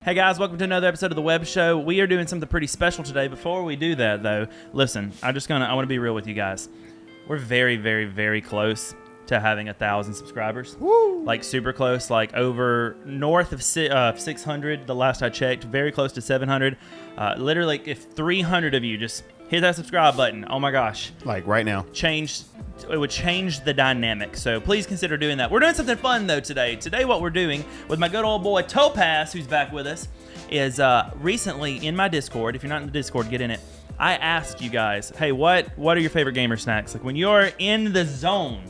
Hey guys, welcome to another episode of the Web Show. We are doing something pretty special today. Before we do that though, listen, I want to be real with you guys. We're very, very, very close to having 1,000 subscribers. Woo! Like super close, like over north of 600 the last I checked, very close to 700. Literally, if 300 of you just hit that subscribe button, oh my gosh. Like right now. It would change the dynamic. So please consider doing that. We're doing something fun though today. Today what we're doing with my good old boy Topaz, who's back with us, is recently in my Discord. If you're not in the Discord, get in it. I asked you guys, hey, what are your favorite gamer snacks? Like when you're in the zone,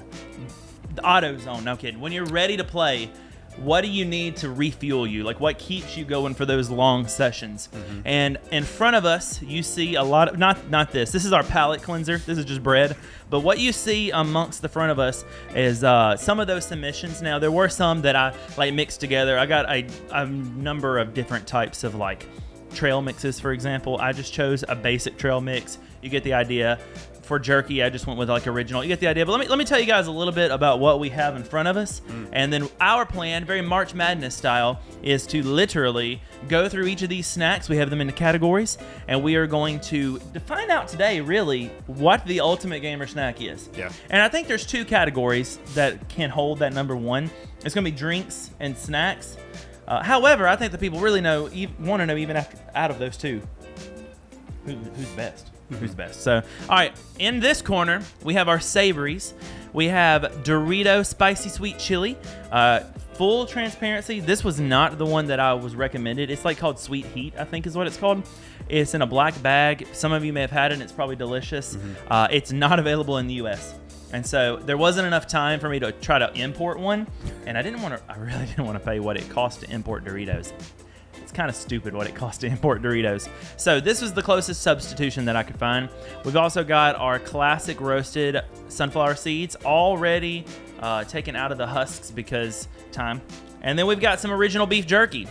the auto zone, no kidding. When you're ready to play, what do you need to refuel you? Like what keeps you going for those long sessions? Mm-hmm. And in front of us, you see a lot of, not this. This is our palate cleanser. This is just bread. But what you see amongst the front of us is some of those submissions. Now, there were some that I like mixed together. I got a number of different types of like trail mixes, for example. I just chose a basic trail mix. You get the idea. For jerky, I just went with like original. You get the idea. But let me tell you guys a little bit about what we have in front of us. And then our plan, very March Madness style, is to literally go through each of these snacks. We have them into categories, and we are going to find out today, really, what the ultimate gamer snack is. Yeah. And I think there's two categories that can hold that number one. It's going to be drinks and snacks. However, I think the people really want to know even out of those two, who's best. Who's best? So, all right, in this corner, we have our savories. We have Dorito Spicy Sweet Chili. Full transparency, this was not the one that I was recommended. It's like called Sweet Heat, I think is what it's called. It's in a black bag. Some of you may have had it, and it's probably delicious. Mm-hmm. It's not available in the U.S., and so there wasn't enough time for me to try to import one, and I really didn't want to pay what it cost to import Doritos. It's kind of stupid what it costs to import Doritos. So this was the closest substitution that I could find. We've also got our classic roasted sunflower seeds already taken out of the husks because time. And then we've got some original beef jerky.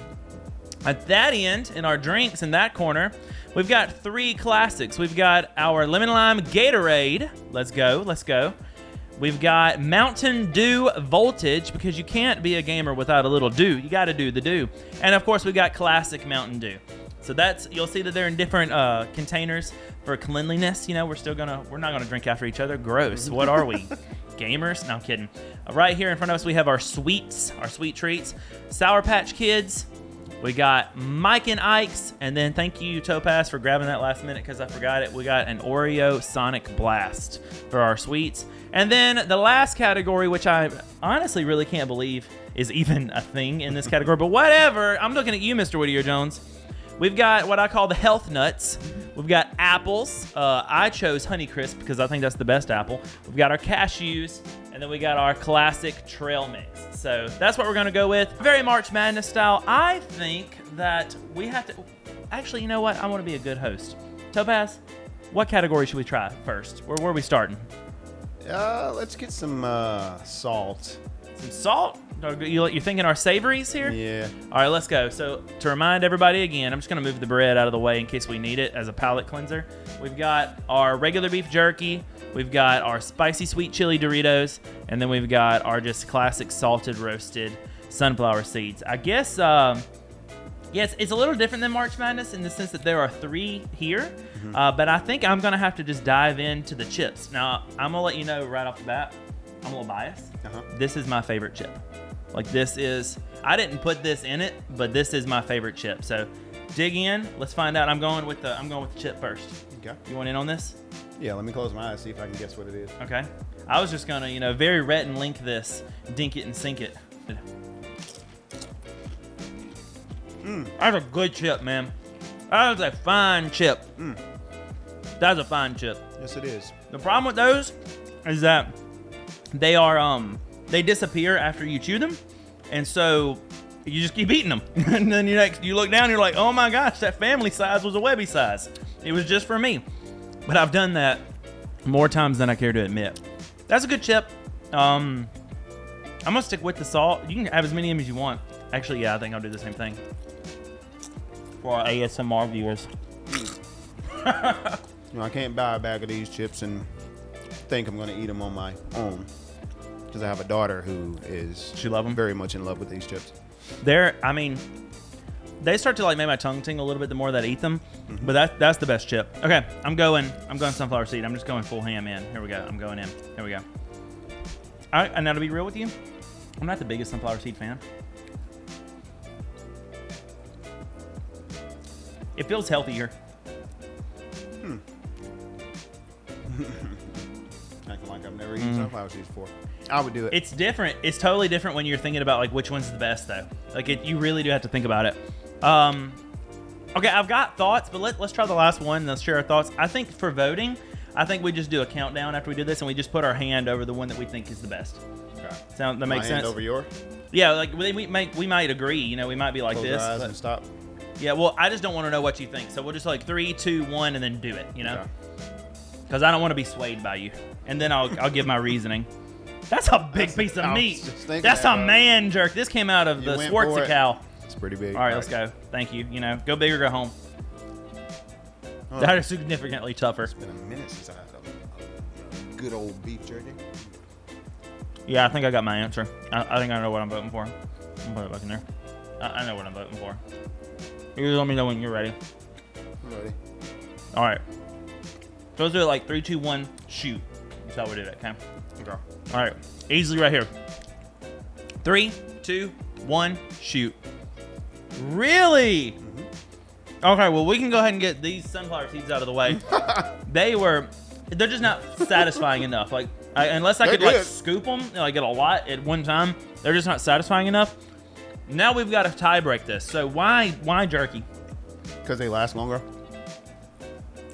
At that end, in our drinks in that corner, we've got three classics. We've got our lemon lime Gatorade. Let's go. We've got Mountain Dew Voltage, because you can't be a gamer without a little dew. You got to do the dew. And of course, we've got classic Mountain Dew. So you'll see that they're in different containers for cleanliness. You know, we're not gonna drink after each other. Gross. What are we? Gamers? No, I'm kidding. Right here in front of us, we have our sweet treats. Sour Patch Kids. We got Mike and Ike's, and then thank you, Topaz, for grabbing that last minute because I forgot it. We got an Oreo Sonic Blast for our sweets. And then the last category, which I honestly really can't believe is even a thing in this category, but whatever. I'm looking at you, Mr. Whittier Jones. We've got what I call the health nuts. We've got apples. I chose Honeycrisp because I think that's the best apple. We've got our cashews, and then we got our classic trail mix. So that's what we're going to go with. Very March Madness style. I think that we have to... Actually, you know what? I want to be a good host. Topaz, what category should we try first? Where are we starting? Let's get some salt. Some salt? You're thinking our savories here? Yeah. All right, let's go. So to remind everybody again, I'm just going to move the bread out of the way in case we need it as a palate cleanser. We've got our regular beef jerky. We've got our spicy sweet chili Doritos. And then we've got our just classic salted roasted sunflower seeds. I guess, yes, it's a little different than March Madness in the sense that there are three here. Mm-hmm. But I think I'm going to have to just dive into the chips. Now, I'm going to let you know right off the bat, I'm a little biased. This is my favorite chip. Like I didn't put this in it, but this is my favorite chip. So dig in. Let's find out. I'm going with the chip first. Okay. You want in on this? Yeah, let me close my eyes, see if I can guess what it is. Okay. I was just going to, very Rhett and Link this, dink it and sink it. That's a good chip, man. That is a fine chip. That's a fine chip. Yes, it is. The problem with those is that they are they disappear after you chew them, and so you just keep eating them. And then you look down and you're like, oh my gosh, that family size was a Webby size. It was just for me. But I've done that more times than I care to admit. That's a good chip. I'm gonna stick with the salt. You can have as many of them as you want. Actually, yeah, I think I'll do the same thing for our ASMR viewers. I can't buy a bag of these chips and think I'm gonna eat them on my own. Because I have a daughter who is She love them? very much in love with these chips. They start to like make my tongue tingle a little bit the more that I eat them, but that's the best chip. Okay, I'm going sunflower seed. I'm just going full ham in. Here we go. I'm going in. Here we go. All right, and now to be real with you, I'm not the biggest sunflower seed fan. It feels healthier. Acting like I've never eaten sunflower seeds before. I would do it. It's different. It's totally different when you're thinking about like which one's the best though. Like you really do have to think about it. Okay, I've got thoughts, but let's try the last one. Let's share our thoughts. I think for voting, I think we just do a countdown after we do this, and we just put our hand over the one that we think is the best. Okay. That makes sense? Hand over yours? Yeah, like we might agree. You know, we might be like Close this. your eyes but- and stop. Yeah, well, I just don't want to know what you think. So we'll just like 3, 2, 1, and then do it. You know, Okay. because I don't want to be swayed by you. And then I'll give my reasoning. That's a big piece of I was meat. just thinking That's that, a bro. man jerk. This came out of You the went for it. Schwarzenegger. It's pretty big. All right, let's go. Thank you. You know, go big or go home. Huh. That is significantly tougher. It's been a minute since I had a good old beef jerky. Yeah, I think I got my answer. I think I know what I'm voting for. I'll put it back in there. I know what I'm voting for. You let me know when you're ready. I'm ready. All right. So let's do it like 3, 2, 1, shoot. That's how we do it, okay? Okay. All right. Easily right here. 3, 2, 1, shoot. Really? Okay, well, we can go ahead and get these sunflower seeds out of the way. They're just not satisfying enough. Like, unless I They're could like good. scoop them, like get a lot at one time, they're just not satisfying enough. Now we've got to tie break this. So why jerky? Because they last longer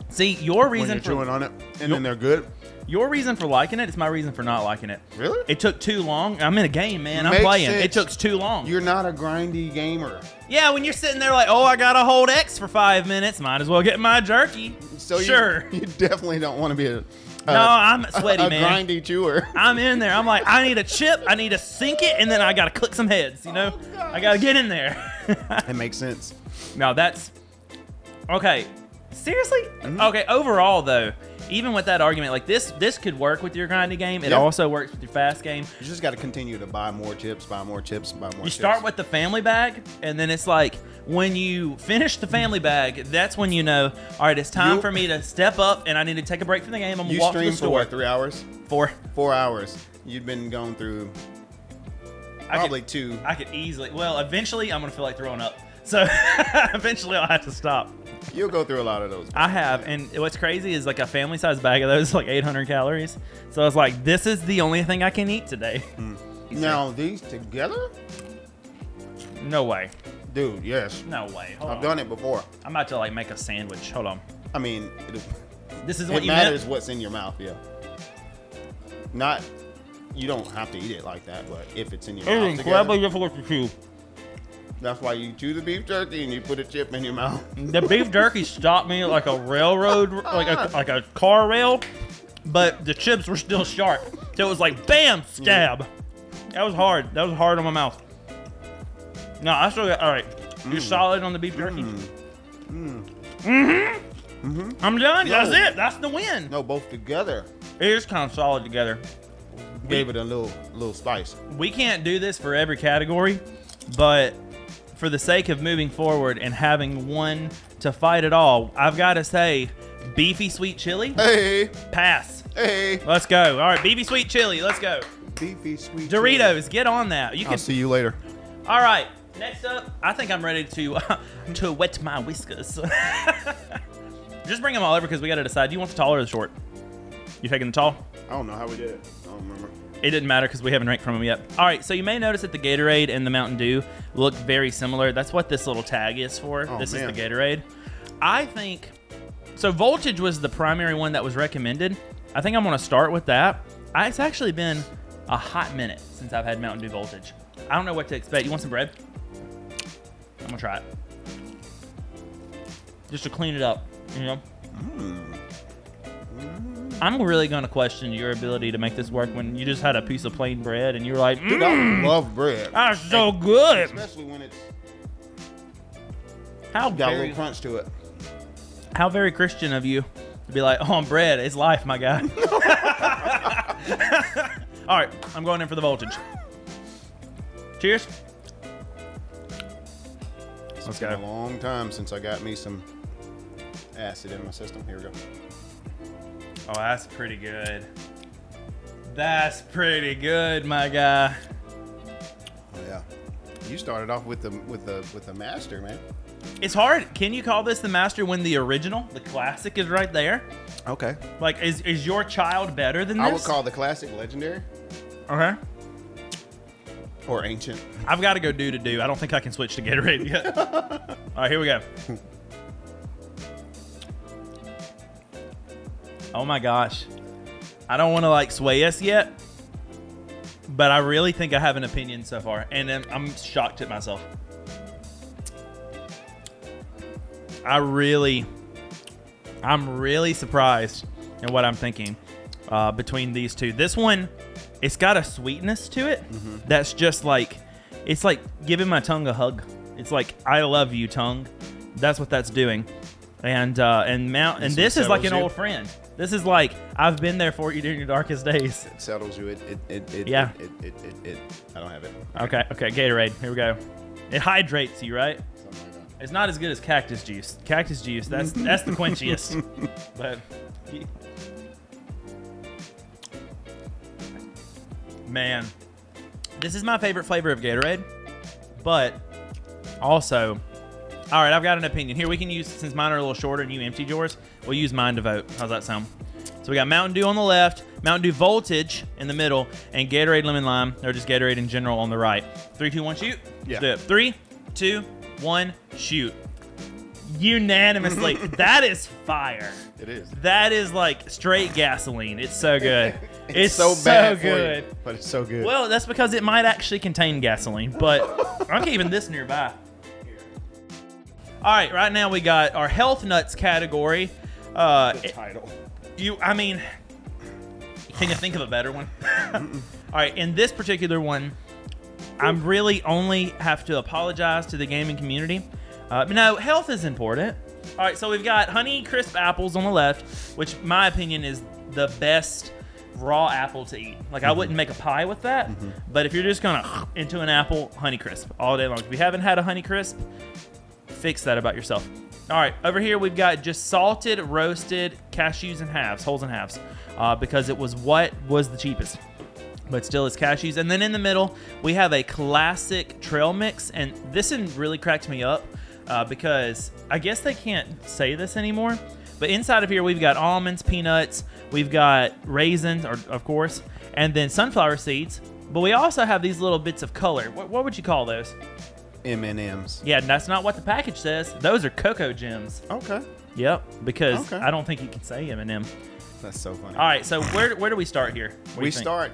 See, your when reason you're for chewing on it, and then they're good. your reason for liking it is my reason for not liking it. Really? It took too long. I'm in a game, man. I'm Makes playing. sense. It took too long. You're not a grindy gamer. Yeah, when you're sitting there like, oh, I gotta hold X for 5 minutes, might as well get my jerky. So sure. You definitely don't want to be a No, I'm sweaty, a man. grindy chewer. I'm in there. I'm like, I need a chip. I need to sink it, and then I gotta click some heads. You know, I gotta get in there. It makes sense. No, that's okay. Seriously? Okay. Overall, though, even with that argument, like this could work with your grindy game. It Yeah. also works with your fast game. You just got to continue to buy more chips, buy more chips, buy more You chips. start with the family bag, and then it's like when you finish the family bag, that's when you know, all right, it's time You- for me to step up, and I need to take a break from the game. I'm gonna You walk to the streamed for store. what, 3 hours? 4. 4 hours. You've been going through probably 2. I could easily. Well, eventually, I'm gonna feel like throwing up. So eventually, I'll have to stop. You'll go through a lot of those. I have, and what's crazy is like a family size bag of those is like 800 calories. So I was like, this is the only thing I can eat today. Now, these together? No way. Dude, yes. No way. Hold I've on. done it before. I'm about to like make a sandwich. Hold on. I mean, This is it what you matters meant? what's in your mouth, yeah. Not, you don't have to eat it like that, but if it's in your It mouth is together, incredibly difficult to chew. that's why you chew the beef jerky and you put a chip in your mouth. The beef jerky stopped me like a railroad, like a car rail, but the chips were still sharp. So it was like bam, stab. That was hard. That was hard on my mouth. No, I still got. All right, you're solid on the beef jerky. I'm done. That's No. it. That's the win. No, both together It is kind of solid together. gave it a little spice. We can't do this for every category, but for the sake of moving forward and having one to fight it all, I've got to say, beefy sweet chili, Hey, pass. hey, Let's go. All right, beefy sweet chili. Let's go. beefy sweet Doritos, get on that. You I'll can. see you later. All right. Next up, I think I'm ready to to wet my whiskers. Just bring them all over because we got to decide. Do you want the tall or the short? You taking the tall? I don't know how we did it. I don't remember. It didn't matter because we haven't drank from them yet. All right, so you may notice that the Gatorade and the Mountain Dew look very similar. That's what this little tag is for. Oh, This man. is the Gatorade. I think, so Voltage was the primary one that was recommended. I think I'm going to start with that. It's actually been a hot minute since I've had Mountain Dew Voltage. I don't know what to expect. You want some bread? I'm going to try it. Just to clean it up, you know? I'm really going to question your ability to make this work when you just had a piece of plain bread and you're like, Dude, I love bread. that's so good. Especially when it's How got a very, little crunch to it. how very Christian of you to be like, oh, bread is life, my guy. All right, I'm going in for the Voltage. Cheers. Let's been go. a long time since I got me some acid in my system. Here we go. Oh, that's pretty good. That's pretty good, my guy. Oh yeah. You started off with the master, man. It's hard. Can you call this the master when the original, the classic, is right there? Okay. Like, is your child better than this? I would call the classic legendary Okay. or ancient. I've got to go do to do. I don't think I can switch to Gatorade yet. All right, here we go. Oh my gosh. I don't want to like sway us yet, but I really think I have an opinion so far, and I'm shocked at myself. I'm really surprised at what I'm thinking between these two. This one, it's got a sweetness to it that's just like, it's like giving my tongue a hug. It's like, I love you, tongue. That's what that's doing. And this is like an old friend. This is like, I've been there for you during your darkest days. It settles you. Yeah. I don't have it. Okay, Gatorade. Here we go. It hydrates you, right? Something like that. It's not as good as cactus juice. Cactus juice, that's the quenchiest. But man, this is my favorite flavor of Gatorade. But also, all right, I've got an opinion here. We can use, since mine are a little shorter and you emptied yours, we'll use mine to vote. How's that sound? So we got Mountain Dew on the left, Mountain Dew Voltage in the middle, and Gatorade Lemon Lime, or just Gatorade in general on the right. 3, 2, 1, shoot. Yeah. Let's do it. 3, 2, 1, shoot. Unanimously. That is fire. It is. That is like straight gasoline. It's so good. It's so bad for you, good. but it's so good. Well, that's because it might actually contain gasoline, but I'm keeping this nearby. All right, right now we got our health nuts category. the title. Can you think of a better one? All right, in this particular one, I'm really only have to apologize to the gaming community. No, health is important. All right, so we've got Honey Crisp apples on the left, which my opinion is the best raw apple to eat. Like, I wouldn't make a pie with that, but if you're just gonna into an apple, Honey Crisp all day long. If you haven't had a Honey Crisp, fix that about yourself. All right, over here we've got just salted, roasted cashews in halves, wholes and halves, because it was what was the cheapest, but still it's cashews. And then in the middle, we have a classic trail mix, and this one really cracks me up because I guess they can't say this anymore, but inside of here we've got almonds, peanuts, we've got raisins, of course, and then sunflower seeds, but we also have these little bits of color. What would you call those? M&Ms. Yeah, that's not what the package says. Those are Cocoa Gems. Okay. Yep, because Okay. I don't think you can say M&M. That's so funny. All right, so where do we start here? What do We you think? start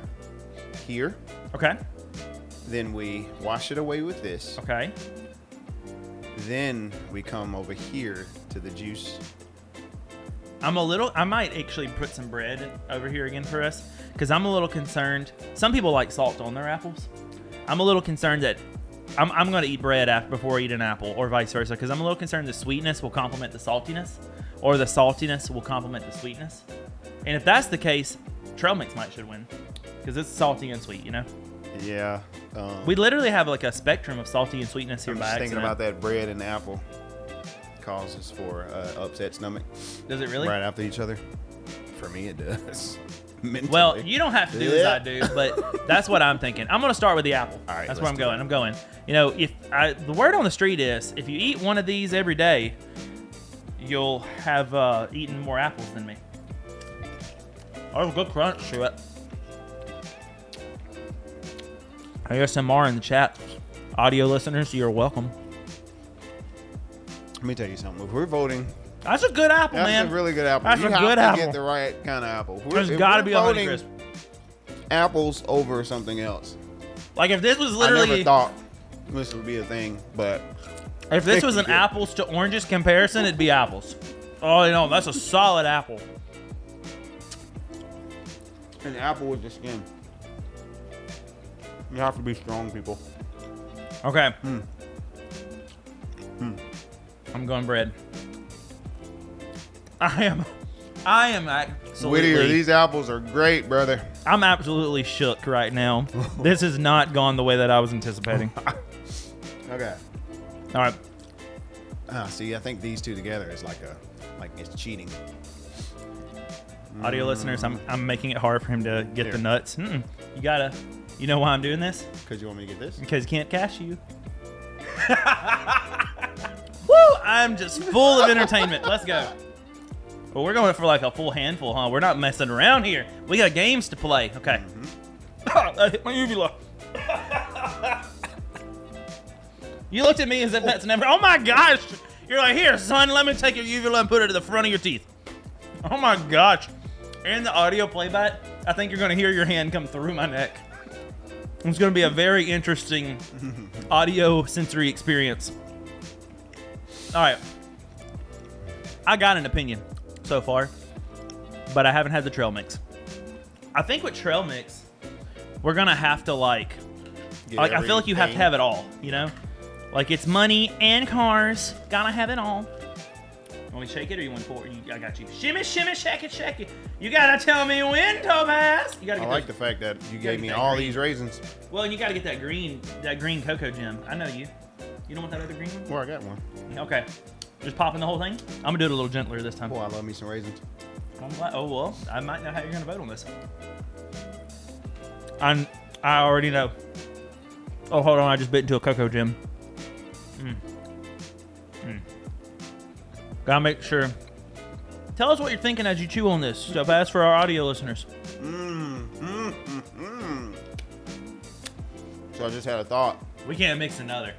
here, Okay. then we wash it away with this. Okay. Then we come over here to the juice. I might actually put some bread over here again for us because I'm a little concerned. Some people like salt on their apples. I'm a little concerned that I'm going to eat bread before I eat an apple, or vice versa, because I'm a little concerned the sweetness will complement the saltiness, or the saltiness will complement the sweetness. And if that's the case, trail mix should win because it's salty and sweet, you know? Yeah. We literally have like a spectrum of salty and sweetness here I'm by just thinking accident. about that bread and apple causes for upset stomach Does it really? right after each other. For me, it does. Mentally. Well, you don't have to do as I do, but that's what I'm thinking. I'm going to start with the apple. All right, that's where I'm let's do going. it. I'm going. You know, the word on the street is if you eat one of these every day, you'll have eaten more apples than me. Oh, a good crunch to it. ASMR in the chat. Audio listeners, you're welcome. Let me tell you something. If we're voting, That's a good apple, that's man. a really good apple. That's you a have good to apple. get the right kind of apple. There's If got to we're be a Honey voting Crisp. apples over something else. Like if this was I literally, never thought this would be a thing, but if this was an Good. apples to oranges comparison, it'd be apples. Oh, you know, that's a solid apple. an apple with the skin. You have to be strong, people. Okay. I'm going bread. I am absolutely. Whittier, these apples are great, brother. I'm absolutely shook right now. This has not gone the way that I was anticipating. Okay. All right. See, I think these two together is like it's cheating. Audio listeners, I'm making it hard for him to get Here. the nuts. You know why I'm doing this? Because you want me to get this? Because you can't cashew. Woo! I'm just full of entertainment. Let's go. Well, we're going for like a full handful, huh? We're not messing around here. We got games to play. Okay. That hit my uvula. You looked at me as if that's never. Oh my gosh! You're like, here, son, let me take your uvula and put it to the front of your teeth. Oh my gosh! And the audio playback, I think you're going to hear your hand come through my neck. It's going to be a very interesting audio sensory experience. All right. I got an opinion so far, but I haven't had the trail mix. I think with trail mix, we're going to have to I feel like you have to have it all, you know? Like it's money and cars. Gotta have it all. Want me to shake it or you want to pour it? I got you. Shimmy, shimmy, shake it, shake it. You gotta tell me when, Topaz. You gotta I get like the fact that you gave me all these raisins. Well, and you gotta get that green cocoa gem. I know you. You don't want that other green one? Well, I got one. Okay. Just popping the whole thing? I'm gonna do it a little gentler this time. Oh, I love me some raisins. Oh, well, I might know how you're gonna vote on this. I already know. Oh, hold on. I just bit into a cocoa gem. Gotta make sure. Tell us what you're thinking as you chew on this. So fast for our audio listeners. So I just had a thought. We can't mix another.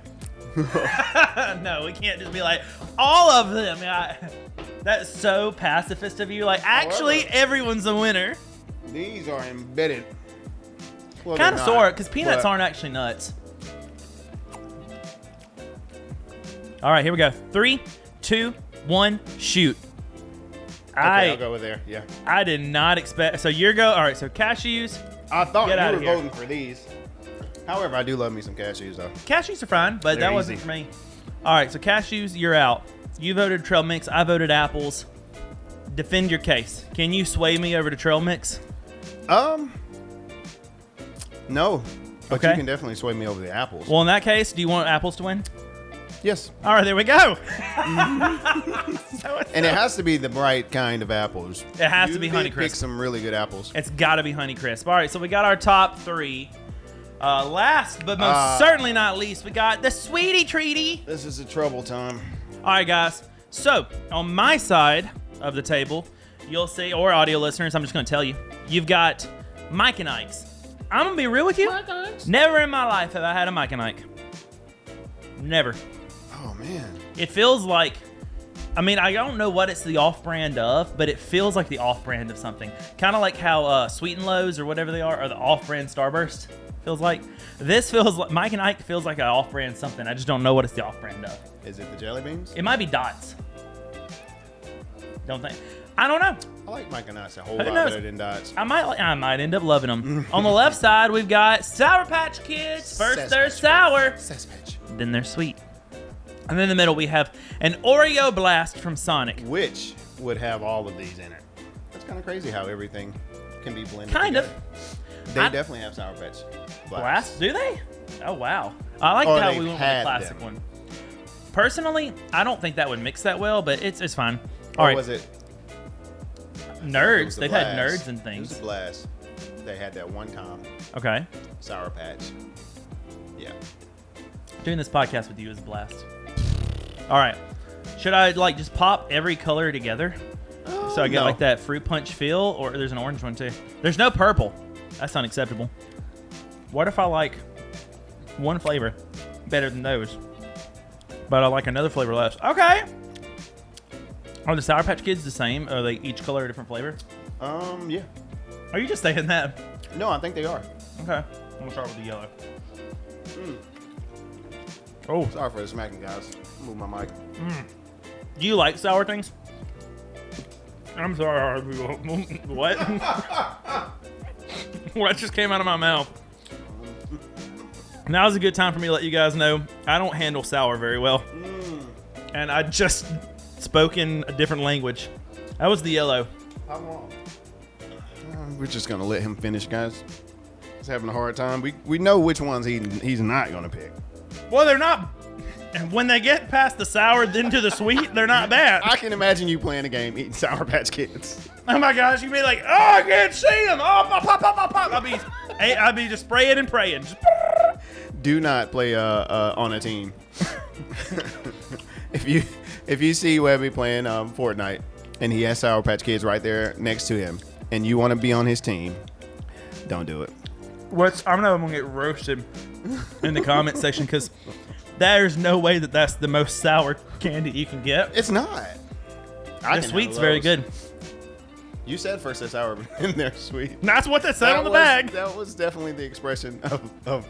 No, we can't just be like, all of them. That's so pacifist of you. Like, actually, everyone's a winner. These are embedded. Well, Kind of they're sort, not, because peanuts but- aren't actually nuts. All right, here we go. 3, 2, 1, shoot. Okay, I'll go with there. Yeah. I did not expect. So you're go. All right. So cashews. I thought Get you outta were here. voting for these. However, I do love me some cashews though. Cashews are fine, but They're that wasn't easy. for me. All right. So cashews, you're out. You voted trail mix. I voted apples. Defend your case. Can you sway me over to trail mix? No. But Okay. you can definitely sway me over the apples. Well, in that case, do you want apples to win? Yes. All right. There we go. And it has to be the right kind of apples. It has to You be did Honeycrisp. Pick some really good apples. It's got to be Honeycrisp. All right. So we got our top 3. Last but most certainly not least, we got the Sweetie Treaty. This is a trouble time. All right, guys. So on my side of the table, you'll see, or audio listeners, I'm just going to tell you, you've got Mike and Ike's. I'm going to be real with you. Never in my life have I had a Mike and Ike. Never. Oh man. It feels like, I mean, I don't know what it's the off-brand of, but it feels like the off-brand of something. Kind of like how Sweet and Lows or whatever they are the off-brand Starburst. Feels like. This feels like, Mike and Ike feels like an off-brand something. I just don't know what it's the off-brand of. Is it the jelly beans? It might be Dots. Don't think. I don't know. I like Mike and Ice a whole Who lot knows? better than Dots. I might end up loving them. On the left side, we've got Sour Patch Kids. First, they're Sasquatch. sour, Sasquatch. then they're sweet. And then in the middle, we have an Oreo Blast from Sonic. Which would have all of these in it. That's kind of crazy how everything can be blended Kind of. together. They definitely have Sour Patch Blast? Do they? Oh, wow. I like Or how they've we went with the had classic them. one. Personally, I don't think that would mix that well, but it's fine. Or All right, was it? It nerds. was the They've had Blast. nerds and It was things. a blast. They had that one time Okay. Sour Patch. Yeah. Doing this podcast with you is a blast. All right. Should I just pop every color together? So I get No. like that fruit punch feel, or there's an orange one too. There's no purple. That's unacceptable. What if I like one flavor better than those, but I like another flavor less? Okay. Are the Sour Patch Kids the same? Are they each color a different flavor? Yeah. Are you just saying that? No, I think they are. Okay. I'm gonna start with the yellow. Oh, Sorry for the smacking, guys. Move my mic. do you like sour things? I'm sorry. What? What just came out of my mouth? Now's a good time for me to let you guys know I don't handle sour very well. And I just spoke in a different language. That was the yellow. How long? We're just gonna let him finish, guys. He's having a hard time. We know which ones he's not gonna pick. Well, they're not. And when they get past the sour, then to the sweet, they're not bad. I can imagine you playing a game eating Sour Patch Kids. Oh my gosh, you'd be like, oh, I can't see them. Oh, pop, pop, pop, pop, pop. I'd be just spraying and praying. Just, Do not play on a team. If you see Webby playing Fortnite and he has Sour Patch Kids right there next to him, and you want to be on his team, don't do it. I'm gonna get roasted in the comment section because there's no way that's the most sour candy you can get. It's not. The sweet's very good. You said first they're sour, and they're sweet. That's what they said on the bag. That was definitely the expression of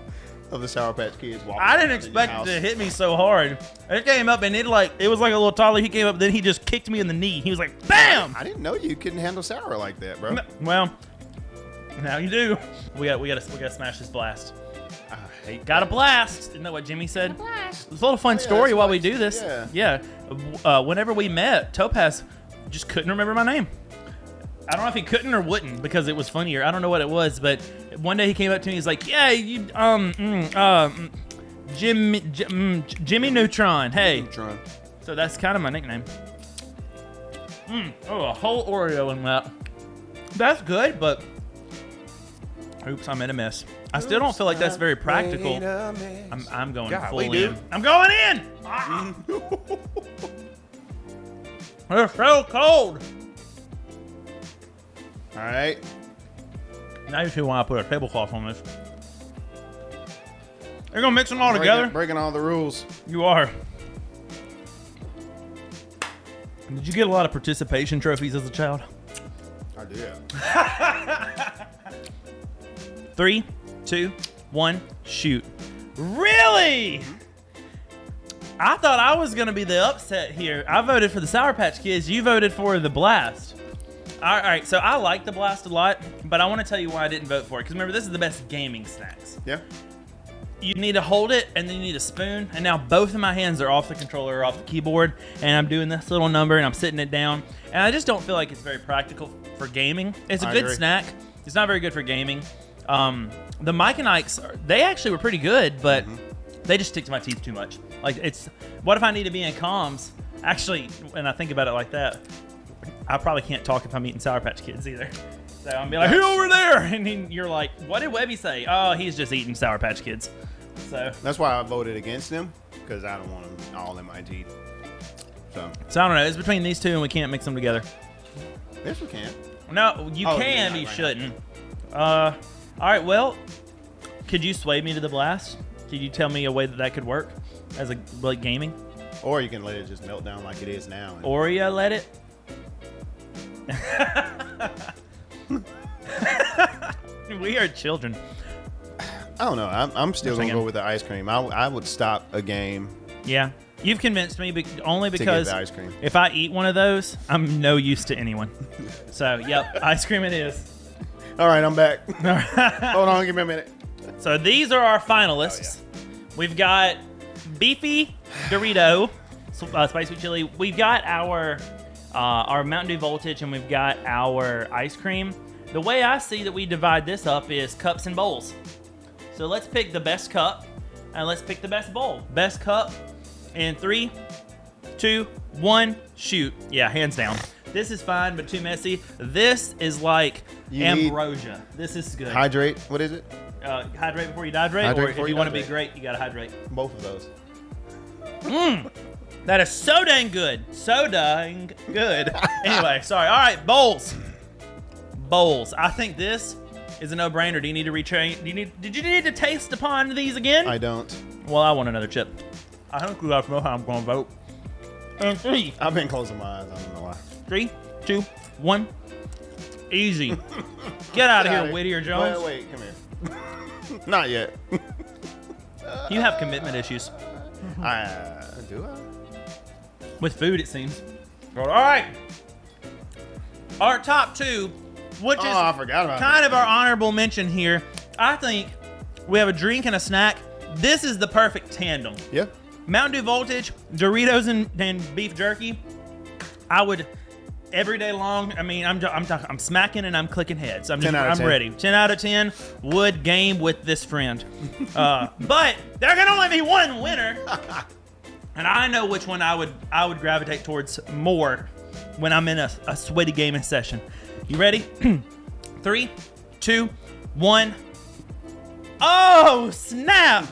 the Sour Patch Kids. I didn't expect it to hit me so hard. It came up and it was like a little toddler. He came up, then he just kicked me in the knee. He was like, "Bam!" I didn't know you couldn't handle sour like that, bro. Well, now you do. We gotta smash this blast. I hate Got a that. blast. Isn't that what Jimmy said? It's a little fun Yeah, story that's while fun. we do this. Yeah. Whenever we met, Topaz just couldn't remember my name. I don't know if he couldn't or wouldn't because it was funnier. I don't know what it was, but one day he came up to me. He's like, "Yeah, you, Jimmy Neutron. Hey." Neutron. So that's kind of my nickname. Oh, a whole Oreo in that. That's good, but oops, I made a mess. I still don't feel like that's very practical. I'm going full Golly, dude. in. I'm going in. Ah. They're so cold. All right. Now you see why I put a tablecloth on this. You're gonna mix them all together? Breaking all the rules. You are. Did you get a lot of participation trophies as a child? I did. 3, 2, 1, shoot. Really? I thought I was gonna be the upset here. I voted for the Sour Patch Kids. You voted for the Blast. All right, so I like the Blast a lot, but I want to tell you why I didn't vote for it. Because remember, this is the best gaming snacks. Yeah. You need to hold it, and then you need a spoon. And now both of my hands are off the controller or off the keyboard, and I'm doing this little number, and I'm sitting it down. And I just don't feel like it's very practical for gaming. It's a I good agree. snack. It's not very good for gaming. The Mike and Ike's, they actually were pretty good, but they just stick to my teeth too much. Like, it's, what if I need to be in comms? Actually, when I think about it like that, I probably can't talk if I'm eating Sour Patch Kids either. So I'm be like, "Who over there?" And then you're like, "What did Webby say?" "Oh, he's just eating Sour Patch Kids." So That's why I voted against them, because I don't want them all in my teeth. So I don't know. It's between these two, and we can't mix them together. yes, we can. No, you Oh, can, yeah, but you right. shouldn't. All right. Well, could you sway me to the Blast? Could you tell me a way that could work as a like gaming? Or you can let it just melt down like it is now. And Oreo, let it. We are children. I don't know. I'm still going to thinking. go with the ice cream. I would stop a game Yeah, you've convinced me, but only to get because the ice cream. if I eat one of those, I'm no use to anyone. So, yep, ice cream it is. All right, I'm back. Hold on, give me a minute. So these are our finalists. We've got beefy Dorito, spicy chili. We've got our Mountain Dew Voltage, and we've got our ice cream. The way I see that we divide this up is cups and bowls. So let's pick the best cup, and let's pick the best bowl. Best cup in 3, 2, 1, shoot. Yeah, hands down. This is fine, but too messy. This is like You need- ambrosia. This is good. Hydrate. What is it? Hydrate before you dehydrate, Hydrate or if before you you want to be dehydrate. great, you gotta hydrate. Both of those. That is so dang good. So dang good. Anyway, sorry. All right, bowls. Bowls. I think this is a no-brainer. Do you need to retrain? Did you need to taste upon these again? I don't. Well, I want another chip. I don't think you guys know how I'm gonna vote. And 3, I've been closing my eyes. I don't know why. 3, 2, 1. Easy. Get out of here, Whittier Jones. Wait, come here. Not yet. You have commitment issues Do I? with food, it seems. All right. Our top 2, which is I forgot about kind of our honorable mention here. I think we have a drink and a snack. This is the perfect tandem. that. Yeah. Mountain Dew Voltage, Doritos, and beef jerky. I would every day long. I mean, I'm smacking and I'm clicking heads. I'm 10 out of 10. ready. 10 out of 10 would game with this friend. But there can only be one winner. And I know which one I would gravitate towards more when I'm in a sweaty gaming session. You ready? 3, 2, 1. Oh, snap!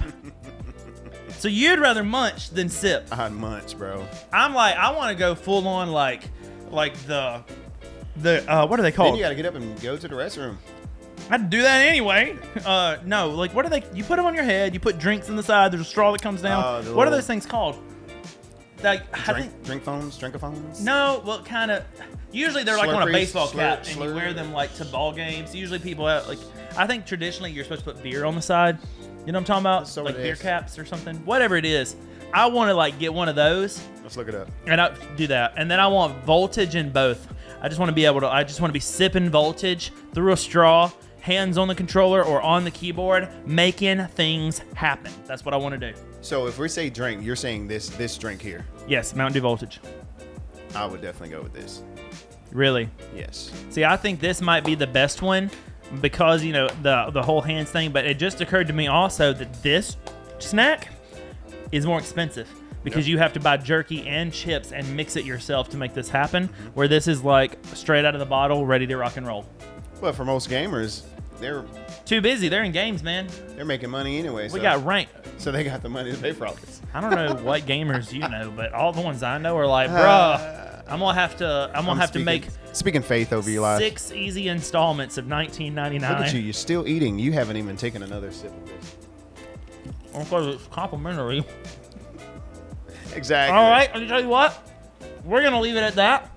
So you'd rather munch than sip. I'd munch, bro. I'm like, I want to go full on like the what are they Then called? you gotta get up and go to the restroom. I'd do that anyway. No, like what are they? You put them on your head. You put drinks in the side. There's a straw that comes down. The What are little- those things called? Like I think Drink phones, drinkaphones. no. Well, kind of. Usually they're like on a Slurpees, baseball cap, slur- and you wear them like to ball games. Usually people have like. I think traditionally you're supposed to put beer on the side. You know what I'm talking about? So Like it beer is. caps or something. Whatever it is. I want to like get one of those. Let's look it up. And I do that, and then I want voltage in both. I just want to be able to. I just want to be sipping voltage through a straw, hands on the controller or on the keyboard, making things happen. That's what I want to do. So if we say drink, you're saying this drink here. Yes, Mountain Dew Voltage. I would definitely go with this. Really? Yes. See, I think this might be the best one because you know the whole hands thing. But it just occurred to me also that this snack is more expensive. Because you have to buy jerky and chips and mix it yourself to make this happen, where this is like straight out of the bottle, ready to rock and roll. But for most gamers, they're Too busy. They're in games, man. making money anyway. We got rank. so they got the money to pay for all this. I don't know what gamers you know, but all the ones I know are like, bruh, I'm gonna have to make Speaking faith over your life. 6 easy installments of Look at you. $19.99. You're still eating. You haven't even taken another sip of this. Because it's complimentary. Exactly. All right, I'll tell you what. We're gonna leave it at that,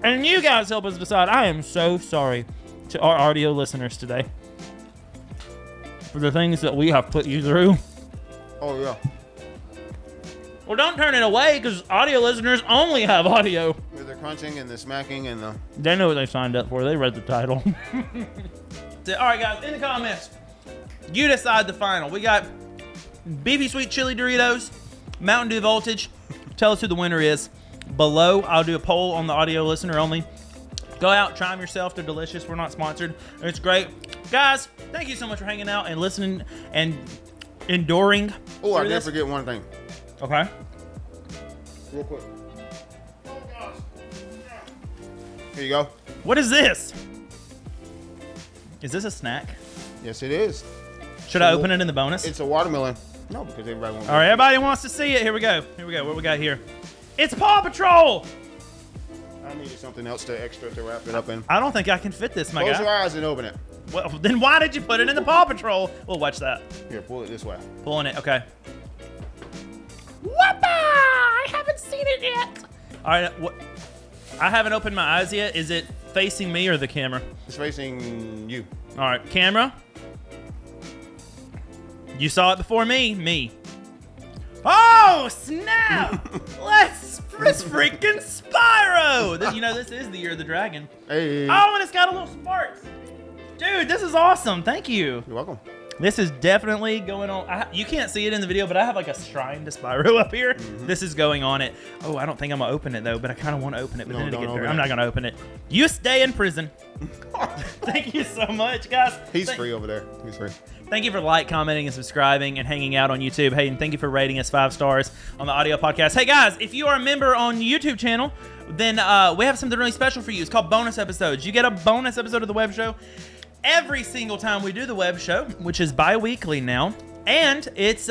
and you guys help us decide. I am so sorry to our audio listeners today for the things that we have put you through. Oh yeah. Well, don't turn it away because audio listeners only have audio. With the crunching and the smacking and the. They know what they signed up for. They read the title. All right, guys, in the comments, you decide the final. We got Beefy Sweet Chili Doritos, Mountain Dew Voltage. Tell us who the winner is. Below, I'll do a poll on the audio listener only. Go out, try them yourself. They're delicious. We're not sponsored. It's great. Guys, thank you so much for hanging out and listening and enduring. Oh, I through did this. forget one thing. Okay. Real quick. Here you go. What is this? Is this a snack? Yes, it is. Should I open it in the bonus? It's a watermelon. No, because everybody wants. All right, everybody wants to see it. Here we go. What we got here? It's Paw Patrol. I needed something else to extra to wrap it up in. I don't think I can fit this, my Close your guy. eyes and open it. Well, then why did you put it in the Paw Patrol? We'll watch that. Here, pull it this way. Pulling it. Okay. Whoppa! I haven't seen it yet. All right. What? I haven't opened my eyes yet. Is it facing me or the camera? It's facing you. All right, camera. You saw it before me. Me. Oh, snap! It's freaking Spyro! This is the Year of the Dragon. Hey. Oh, and it's got a little sparks. Dude, this is awesome. Thank you. You're welcome. This is definitely going on. You can't see it in the video, but I have like a shrine to Spyro up here. This is going on it. Oh, I don't think I'm going to open it, though, but I kind of want to open it. But No, then to don't get there, open I'm it. not going to open it. You stay in prison. Thank you so much, guys. He's free over there. He's free. Thank you for commenting, and subscribing and hanging out on YouTube. Hey, and thank you for rating us 5 stars on the audio podcast. Hey, guys, if you are a member on the YouTube channel, then we have something really special for you. It's called bonus episodes. You get a bonus episode of the web show every single time we do the web show, which is bi-weekly now. And it's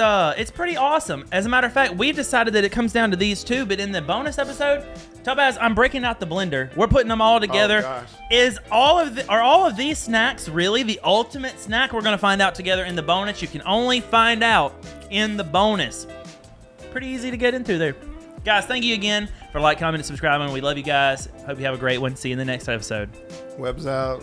pretty awesome. As a matter of fact, we've decided that it comes down to these two, but in the bonus episode, Topaz, I'm breaking out the blender. We're putting them all together. gosh. Are all of these snacks really the ultimate snack? We're gonna find out together in the bonus. You can only find out in the bonus. Pretty easy to get into there. Guys, thank you again for commenting, and subscribing. We love you guys. Hope you have a great one. See you in the next episode. Web's out.